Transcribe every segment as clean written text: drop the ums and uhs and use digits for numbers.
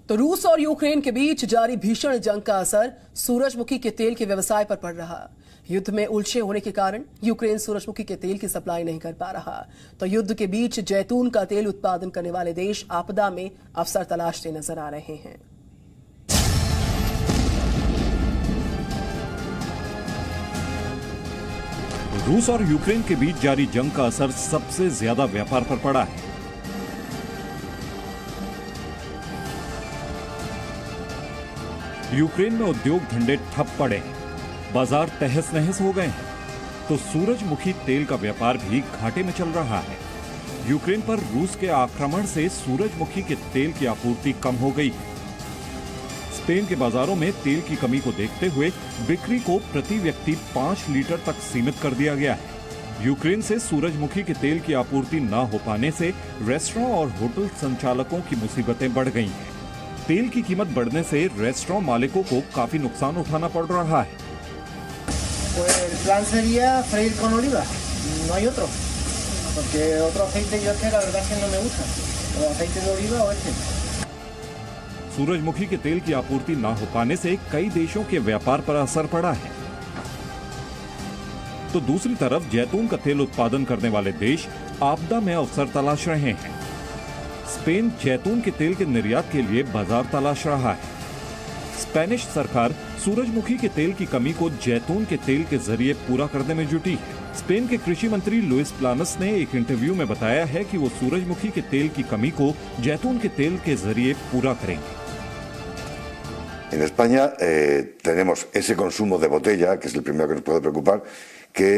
तो रूस और यूक्रेन के बीच जारी भीषण जंग का असर सूरजमुखी के तेल के व्यवसाय पर पड़ रहा। युद्ध में उलझे होने के कारण यूक्रेन सूरजमुखी के तेल की सप्लाई नहीं कर पा रहा। तो युद्ध के बीच जैतून का तेल उत्पादन करने वाले देश आपदा में अवसर तलाशते नजर आ रहे हैं। रूस और यूक्रेन के बीच जारी जंग का असर सबसे ज्यादा व्यापार पर पड़ा है। यूक्रेन में उद्योग धंधे ठप पड़े हैं, बाजार तहस नहस हो गए हैं, तो सूरजमुखी तेल का व्यापार भी घाटे में चल रहा है। यूक्रेन पर रूस के आक्रमण से सूरजमुखी के तेल की आपूर्ति कम हो गई है। स्पेन के बाजारों में तेल की कमी को देखते हुए बिक्री को प्रति व्यक्ति 5 लीटर तक सीमित कर दिया गया है। यूक्रेन से सूरजमुखी के तेल की आपूर्ति न हो पाने से रेस्टोरेंट और होटल संचालकों की मुसीबतें बढ़ गई हैं। तेल की कीमत बढ़ने से रेस्टोरेंट मालिकों को काफी नुकसान उठाना पड़ रहा है। Pues el plan sería freír con oliva, no hay otro, porque otro aceite yo es que la verdad es que no me gusta, o aceite de oliva o este। सूरजमुखी के तेल की आपूर्ति न हो पाने से कई देशों के व्यापार पर असर पड़ा है। तो दूसरी तरफ जैतून का तेल उत्पादन करने वाले देश आपदा में अवसर तलाश रहे हैं। स्पेन जैतून के तेल के निर्यात के लिए बाजार तलाश रहा है। स्पेनिश सरकार सूरजमुखी के तेल की कमी को जैतून के तेल के जरिए पूरा करने में जुटी है। स्पेन के कृषि मंत्री लुइस प्लानस ने एक इंटरव्यू में बताया है कि वो सूरजमुखी के तेल की कमी को जैतून के तेल के जरिए पूरा करेंगे। En España tenemos ese consumo de botella, que es el primero que nos puede preocupar, que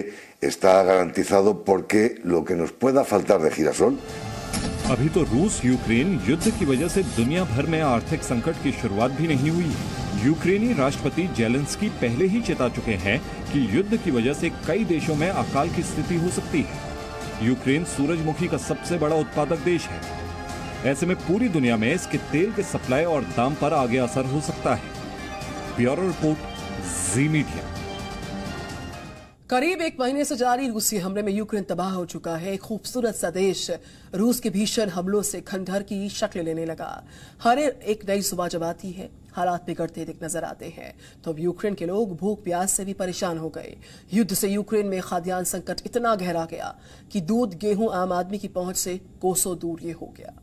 está garantizado porque lo que nos pueda faltar de girasol। अभी तो रूस यूक्रेन युद्ध की वजह से दुनिया भर में आर्थिक संकट की शुरुआत भी नहीं हुई है। यूक्रेनी राष्ट्रपति जेलेंस्की पहले ही चेता चुके हैं कि युद्ध की वजह से कई देशों में अकाल की स्थिति हो सकती है। यूक्रेन सूरजमुखी का सबसे बड़ा उत्पादक देश है। ऐसे में पूरी दुनिया में इसके तेल के सप्लाई और दाम पर आगे असर हो सकता है। ब्यूरो रिपोर्ट, जी मीडिया। करीब 1 महीने से जारी रूसी हमले में यूक्रेन तबाह हो चुका है। एक खूबसूरत सा देश रूस के भीषण हमलों से खंडहर की शक्ल लेने लगा। हर एक नई सुबह जब आती है, हालात बिगड़ते दिख नजर आते हैं। तो अब यूक्रेन के लोग भूख प्यास से भी परेशान हो गए। युद्ध से यूक्रेन में खाद्यान्न संकट इतना गहरा गया कि दूध गेहूं आम आदमी की पहुंच से कोसों दूर ये हो गया।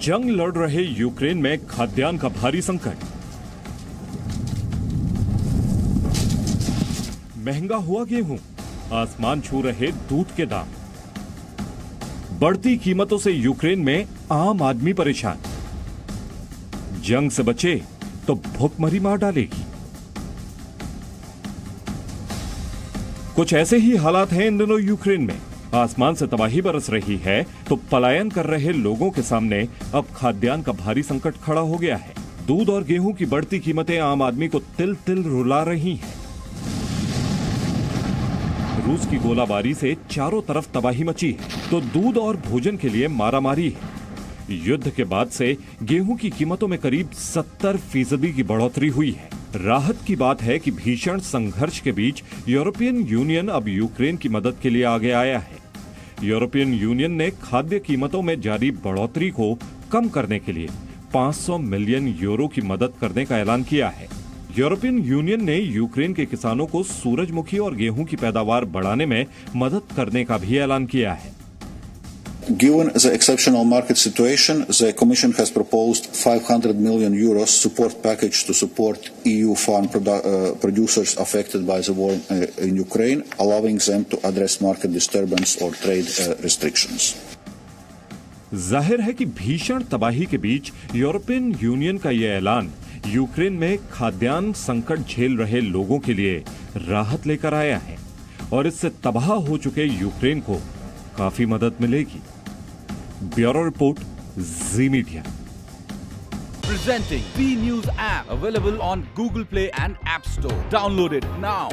जंग लड़ रहे यूक्रेन में खाद्यान्न का भारी संकट। महंगा हुआ गेहूं, आसमान छू रहे दूध के दाम। बढ़ती कीमतों से यूक्रेन में आम आदमी परेशान। जंग से बचे तो भूखमरी मार डालेगी। कुछ ऐसे ही हालात हैं इन दिनों यूक्रेन में। आसमान से तबाही बरस रही है तो पलायन कर रहे लोगों के सामने अब खाद्यान्न का भारी संकट खड़ा हो गया है। दूध और गेहूं की बढ़ती कीमतें आम आदमी को तिल तिल रुला रही हैं। रूस की गोलाबारी से चारों तरफ तबाही मची है तो दूध और भोजन के लिए मारामारी है। युद्ध के बाद से गेहूं की कीमतों में करीब 70% की बढ़ोतरी हुई है। राहत की बात है कि भीषण संघर्ष के बीच यूरोपियन यूनियन अब यूक्रेन की मदद के लिए आगे आया है। यूरोपियन यूनियन ने खाद्य कीमतों में जारी बढ़ोतरी को कम करने के लिए 500 मिलियन यूरो की मदद करने का ऐलान किया है। यूरोपियन यूनियन ने यूक्रेन के किसानों को सूरजमुखी और गेहूं की पैदावार बढ़ाने में मदद करने का भी ऐलान किया है। Given the exceptional market situation, the Commission has proposed 500 million euros support package to support EU farm producers affected by the war in Ukraine, allowing them to address market disturbance or trade restrictions. जाहिर है कि भीषण तबाही के बीच European union का यह ऐलान Ukraine में खाद्यान्न संकट झेल रहे लोगों के लिए राहत लेकर आया है और इससे तबाह हो चुके यूक्रेन को काफी मदद मिलेगी। Bureau report, ji media. Presenting B News app, available on Google Play and App Store. Download it now.